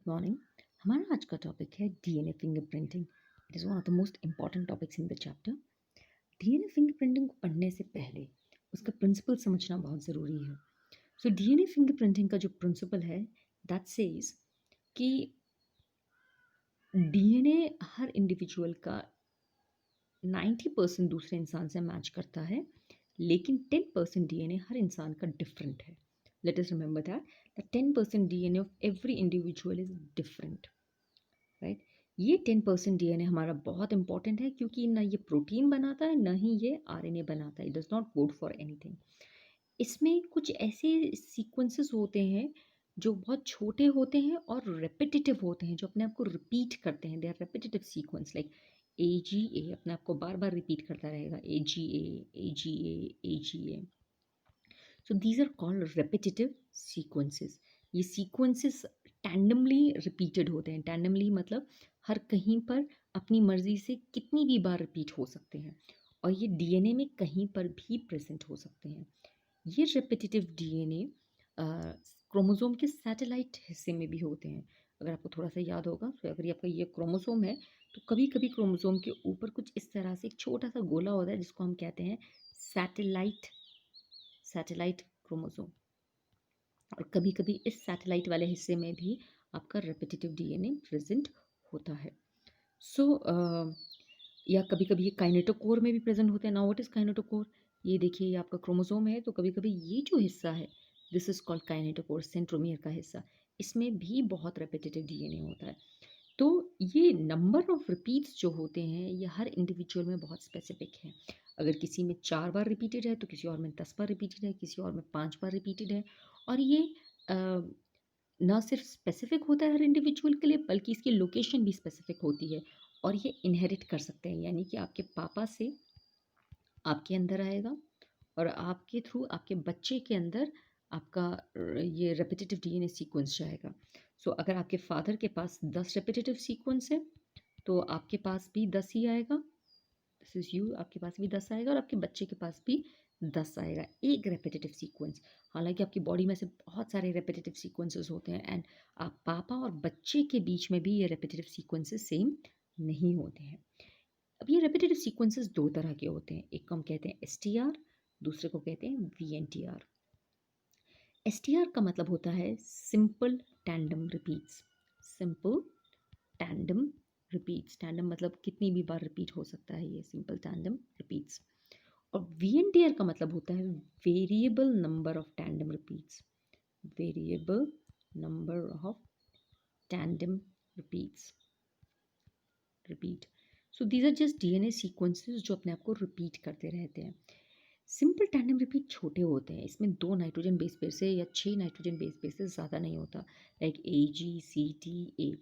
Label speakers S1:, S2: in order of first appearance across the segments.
S1: Morning. हमारा आज का टॉपिक है DNA fingerprinting. It is one of the most important topics in the chapter. DNA fingerprinting को पढ़ने से पहले उसका प्रिंसिपल समझना बहुत ज़रूरी है। सो डीएनए फिंगरप्रिंटिंग का जो प्रिंसिपल है दैट सेज कि डीएनए हर इंडिविजुअल का 90% दूसरे इंसान से मैच करता है, लेकिन 10% डीएनए हर इंसान का डिफरेंट है। Let us remember that the 10% DNA of every individual is different, right. ये 10% डीएनए हमारा बहुत इंपॉर्टेंट है, क्योंकि ना ये प्रोटीन बनाता है ना ही ये आरएनए बनाता है। It does not code for anything. इसमें कुछ ऐसे सीक्वेंसेस होते हैं जो बहुत छोटे होते हैं और रेपिटेटिव होते हैं, जो अपने आप को रिपीट करते हैं। They are repetitive sequence like AGA अपने आप को बार बार रिपीट करता रहेगा, AGA। So these are called repetitive sequences. ये सीक्वेंसेस टैंडमली रिपीटेड होते हैं। टैंडमली मतलब हर कहीं पर अपनी मर्जी से कितनी भी बार रिपीट हो सकते हैं, और ये डीएनए में कहीं पर भी प्रेजेंट हो सकते हैं। ये रेपिटेटिव डीएनए क्रोमोसोम के सैटेलाइट हिस्से में भी होते हैं। अगर आपको थोड़ा सा याद होगा, तो अगर ये आपका ये क्रोमोसोम है, तो कभी कभी क्रोमोसोम के ऊपर कुछ इस तरह से एक छोटा सा गोला होता है, जिसको हम कहते हैं सैटेलाइट क्रोमोसोम। और कभी कभी इस सैटेलाइट वाले हिस्से में भी आपका रेपिटेटिव डीएनए प्रेजेंट होता है। सो या कभी कभी ये काइनेटोकोर में भी प्रेजेंट होते हैं। Now what is kinetochore? ये देखिए, ये आपका क्रोमोसोम है, तो कभी कभी ये जो हिस्सा है, this is called kinetochore, centromere का हिस्सा। इसमें भी बहुत रेपिटेटिव डीएनए होता है। तो ये नंबर ऑफ रिपीट्स जो होते हैं, ये हर इंडिविजुअल में बहुत स्पेसिफिक है। अगर किसी में 4 बार रिपीटेड है, तो किसी और में 10 बार रिपीटेड है, किसी और में 5 बार रिपीटेड है। और ये ना सिर्फ स्पेसिफिक होता है हर इंडिविजुअल के लिए, बल्कि इसकी लोकेशन भी स्पेसिफिक होती है। और ये इनहेरिट कर सकते हैं, यानी कि आपके पापा से आपके अंदर आएगा, और आपके थ्रू आपके बच्चे के अंदर आपका ये रेपिटेटिव डीएनए सीक्वेंस जाएगा। सो अगर आपके फादर के पास 10 रेपिटेटिव सीक्वेंस है, तो आपके पास भी 10 ही आएगा। दिस इज यू, आपके पास भी 10 आएगा, और आपके बच्चे के पास भी 10 आएगा, एक रेपिटेटिव सीक्वेंस। हालांकि आपकी बॉडी में से बहुत सारे रेपिटेटिव सीक्वेंसेस होते हैं, एंड आप पापा और बच्चे के बीच में भी ये रेपिटेटिव सीक्वेंसेस सेम नहीं होते हैं। अब ये रेपिटेटिव सीक्वेंसेस दो तरह के होते हैं। एक को हम कहते हैं STR, दूसरे को कहते हैं VNTR। STR का मतलब होता है simple tandem repeats. Simple tandem repeats, tandem मतलब कितनी भी बार रिपीट हो सकता है, ये सिंपल टैंडम रिपीट्स। और VNTR का मतलब होता है variable number of tandem repeats. Variable number of tandem repeats, repeat. So these are just DNA sequences जो अपने आप को रिपीट करते रहते हैं। सिंपल टैंडम रिपीट छोटे होते हैं, इसमें 2 नाइट्रोजन बेस पेयर से या 6 नाइट्रोजन बेस पेयर से ज़्यादा नहीं होता। लाइक AGCTA,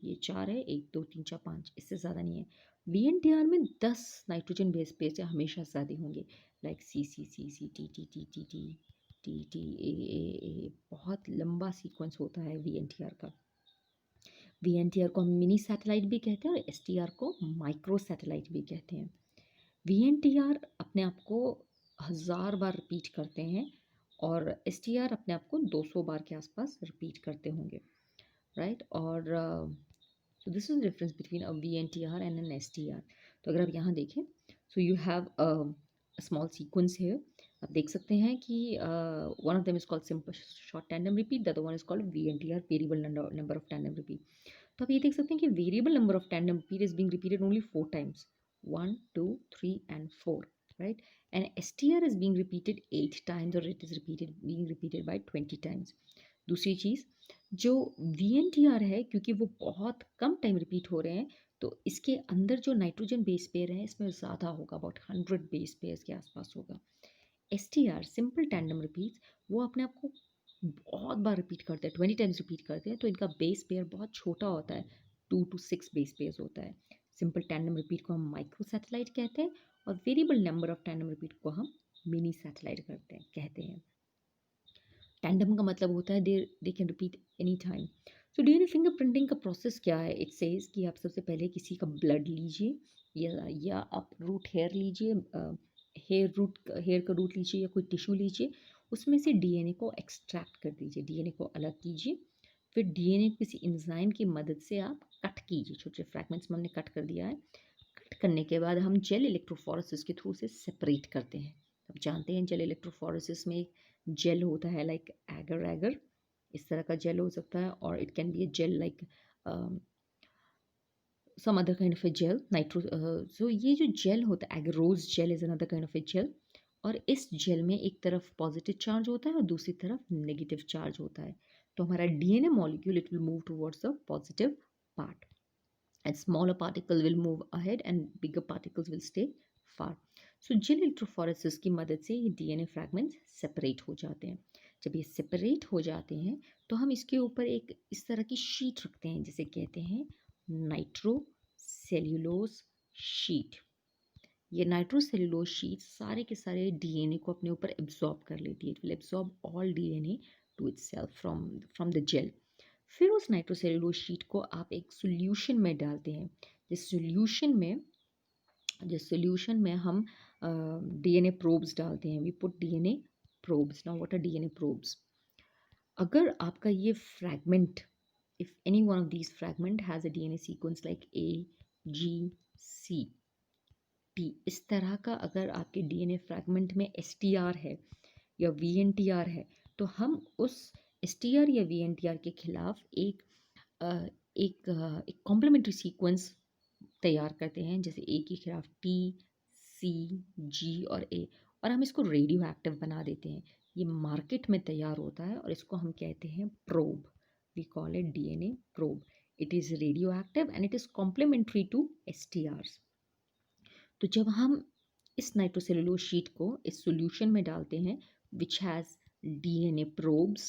S1: ये 4 है, 1 2 3 4 5, इससे ज़्यादा नहीं है। VNTR में 10 नाइट्रोजन बेस पेयर से हमेशा ज़्यादा होंगे, लाइक CCCC TTTTTTTTAAA। बहुत लंबा सीक्वेंस होता है VNTR का। VNTR को हम मिनी सैटेलाइट भी कहते हैं, और STR को माइक्रो सैटेलाइट भी कहते हैं। VNTR अपने आप को 1000 बार रिपीट करते हैं, और STR अपने आप को 200 बार के आसपास रिपीट करते होंगे, राइट। और so this is difference between a VNTR and an STR। तो अगर आप यहाँ देखें, so you have a small sequence है। आप देख सकते हैं कि one of them is called simple short tandem repeat, the other one is called VNTR, variable number of tandem repeat. तो आप ये देख सकते हैं कि variable number of tandem repeat is being repeated only 4 times, 1 2 3 and 4, right? And STR is being repeated 8 times, or it is being repeated by 20 times. दूसरी चीज़, जो VNTR है, क्योंकि वो बहुत कम टाइम रिपीट हो रहे हैं, तो इसके अंदर जो नाइट्रोजन बेस पेयर है, इसमें ज़्यादा होगा, अबाउट 100 बेस पेयर्स के आसपास होगा। STR सिंपल टैंडम रिपीट्स, वो अपने आप को बहुत बार रिपीट करते हैं, 20 टाइम्स रिपीट करते हैं, तो इनका बेस पेयर बहुत छोटा होता है, 2 to 6 बेस पेयर्स होता है। सिंपल टैंडम रिपीट को हम माइक्रो सैटेलाइट कहते हैं, और variable number of tandem repeat को हम मिनी सैटेलाइट कहते हैं। टैंडम का मतलब होता है they can repeat any time. So DNA fingerprinting का प्रोसेस क्या है? इट सेज कि आप सबसे पहले किसी का ब्लड लीजिए, या आप रूट हेयर लीजिए, हेयर का रूट लीजिए, या कोई टिश्यू लीजिए, उसमें से डीएनए को एक्सट्रैक्ट कर दीजिए, डीएनए को अलग कीजिए। फिर डीएनए किसी एंजाइम की मदद से आप कट कीजिए, छोटे छोटे फ्रैगमेंट्स में हमने कट कर दिया है। कट करने के बाद हम जेल इलेक्ट्रोफोरेसिस के थ्रू उसे सेपरेट करते हैं। अब जानते हैं जेल इलेक्ट्रोफोरेसिस में जेल होता है लाइक एगर एगर, इस तरह का जेल हो सकता है, और it can be a gel like some other kind of a gel nitro so ये जो जेल होता है agarose gel is another kind of a gel, और इस जेल में एक तरफ पॉजिटिव चार्ज होता है और दूसरी तरफ नेगेटिव चार्ज होता है। तो हमारा DNA molecule it will move towards the positive part and smaller particle will move ahead and bigger particles will stay far. So gel electrophoresis की मदद से ये डीएनए फ्रैगमेंट्स सेपरेट हो जाते हैं। जब ये सेपरेट हो जाते हैं तो हम इसके ऊपर एक इस तरह की शीट रखते हैं जिसे कहते हैं नाइट्रोसेल्यूलोज शीट। ये नाइट्रोसेल्यूलोज शीट सारे के सारे डीएनए को अपने ऊपर एब्जॉर्ब कर लेती है। It will absorb all DNA to itself from the gel. फिर उस नाइट्रोसेल्यूलोज शीट को आप एक सॉल्यूशन में डालते हैं। जिस सॉल्यूशन में हम डीएनए प्रोब्स डालते हैं। We put DNA probes. Now what are DNA probes? अगर आपका ये fragment, if any one of these fragment has a DNA sequence like A, G, C, T, इस तरह का अगर आपके डीएनए फ्रैगमेंट में STR है या VNTR है, तो हम उस STR या VNTR के खिलाफ एक कॉम्प्लीमेंट्री सीक्वेंस तैयार करते हैं, जैसे ए के खिलाफ T, C, G और A, और हम इसको रेडियो एक्टिव बना देते हैं। ये मार्केट में तैयार होता है और इसको हम कहते हैं probe. We call it DNA probe. It is radioactive and it is complementary to STRs. तो जब हम इस नाइट्रोसेल्यूलोज शीट को इस सॉल्यूशन में डालते हैं which has DNA probes,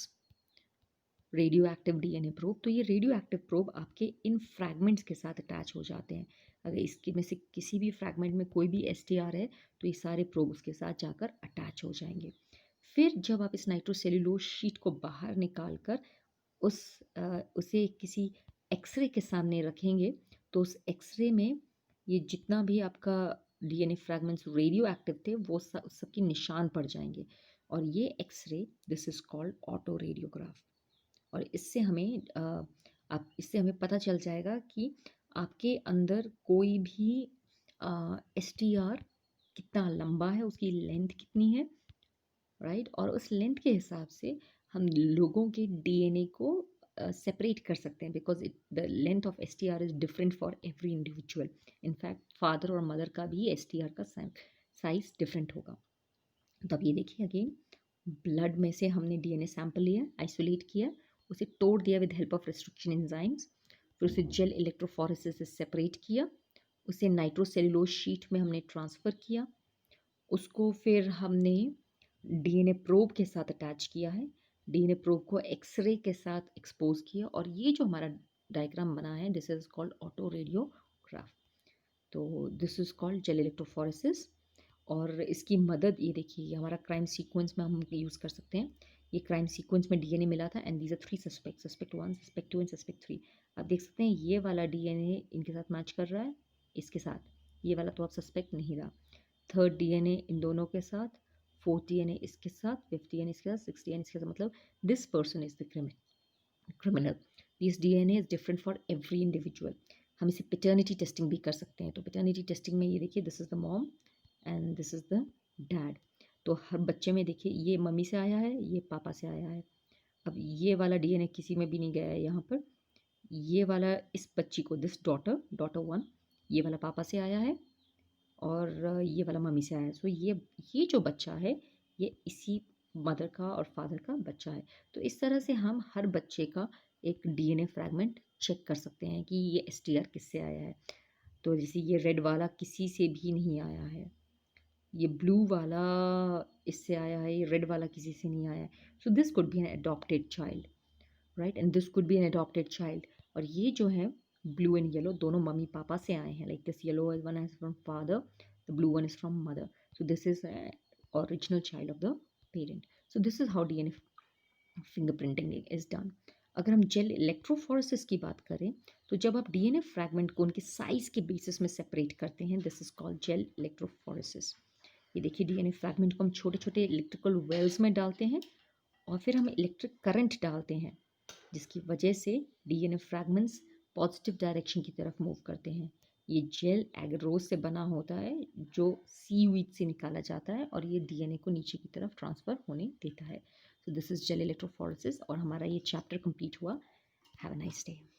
S1: radio active DNA probe, तो ये रेडियो एक्टिव प्रोब आपके इन फ्रैगमेंट्स के साथ अटैच हो जाते हैं। अगर इसके में से किसी भी फ्रैगमेंट में कोई भी एसटीआर है तो ये सारे प्रोब उसके साथ जाकर अटैच हो जाएंगे। फिर जब आप इस नाइट्रोसेल्यूलोज शीट को बाहर निकाल कर उसे किसी एक्सरे के सामने रखेंगे तो उस एक्सरे में ये जितना भी आपका डीएनए फ्रैगमेंट्स रेडियो एक्टिव थे वो सबके निशान पड़ जाएंगे, और ये X-ray this is called autoradiograph. और इससे हमें पता चल जाएगा कि आपके अंदर कोई भी एसटीआर कितना लंबा है, उसकी लेंथ कितनी है, राइट। और उस लेंथ के हिसाब से हम लोगों के डीएनए को सेपरेट कर सकते हैं, because the length of STR is different for every individual. In fact father और मदर का भी एसटीआर का साइज डिफरेंट होगा। तो अब ये देखिए अगेन, ब्लड में से हमने डीएनए सैंपल लिया, आइसोलेट किया, उसे तोड़ दिया with help of restriction enzymes, फिर उसे जेल इलेक्ट्रोफोरेसिस से सेपरेट किया, उसे नाइट्रोसेल्यूलोज शीट में हमने ट्रांसफ़र किया, उसको फिर हमने डीएनए प्रोब के साथ अटैच किया है, डीएनए प्रोब को एक्सरे के साथ एक्सपोज किया, और ये जो हमारा डायग्राम बना है this is called autoradiograph. तो this is called gel electrophoresis. और इसकी मदद ये देखिए हमारा क्राइम सीक्वेंस में हम यूज़ कर सकते हैं। ये क्राइम सीक्वेंस में डीएनए मिला था and these are 3 suspect, suspect 1, suspect 2 and suspect 3। आप देख सकते हैं ये वाला डीएनए इनके साथ मैच कर रहा है, इसके साथ, ये वाला तो आप सस्पेक्ट नहीं रहा। थर्ड डीएनए इन दोनों के साथ, फोर्थ डीएनए इसके साथ, फिफ्थ डीएनए इसके साथ, सिक्स डीएनए इसके साथ, मतलब this person is the criminal. This DNA is different for every individual. हम इसे पेटर्निटी टेस्टिंग भी कर सकते हैं। तो पेटर्निटी टेस्टिंग में ये देखिए this is the mom and this is the dad. तो हर बच्चे में देखिए ये मम्मी से आया है, ये पापा से आया है। अब ये वाला डीएनए किसी में भी नहीं गया है यहाँ पर। ये वाला इस बच्ची को दिस डॉटर 1, ये वाला पापा से आया है और ये वाला मम्मी से आया है। सो ये जो बच्चा है ये इसी मदर का और फादर का बच्चा है। तो इस तरह से हम हर बच्चे का एक डीएनए फ्रैगमेंट चेक कर सकते हैं कि ये एसटीआर किससे आया है। तो जैसे ये रेड वाला किसी से भी नहीं आया है, ये ब्लू वाला इससे आया है, ये रेड वाला किसी से नहीं आया है। So this could be an adopted child, right, and this could be an adopted child. और ये जो है ब्लू एंड येलो दोनों मम्मी पापा से आए हैं, like this yellow one is from father, the blue one is from mother. So this is original child of the parent. So this is how DNA fingerprinting is done. अगर हम gel electrophoresis की बात करें तो जब आप DNA fragment को उनके साइज के बेसिस में सेपरेट करते हैं this is called gel electrophoresis. ये देखिए डीएनए फ्रैगमेंट को हम छोटे छोटे इलेक्ट्रिकल वेल्स में डालते हैं और फिर हम इलेक्ट्रिक करंट डालते हैं जिसकी वजह से डीएनए फ्रैगमेंट्स पॉजिटिव डायरेक्शन की तरफ मूव करते हैं। ये जेल एगरोज से बना होता है जो सीवीड से निकाला जाता है और ये डीएनए को नीचे की तरफ ट्रांसफ़र होने देता है। So this is jail electrophoresis और हमारा ये चैप्टर कंप्लीट हुआ। Have a nice day.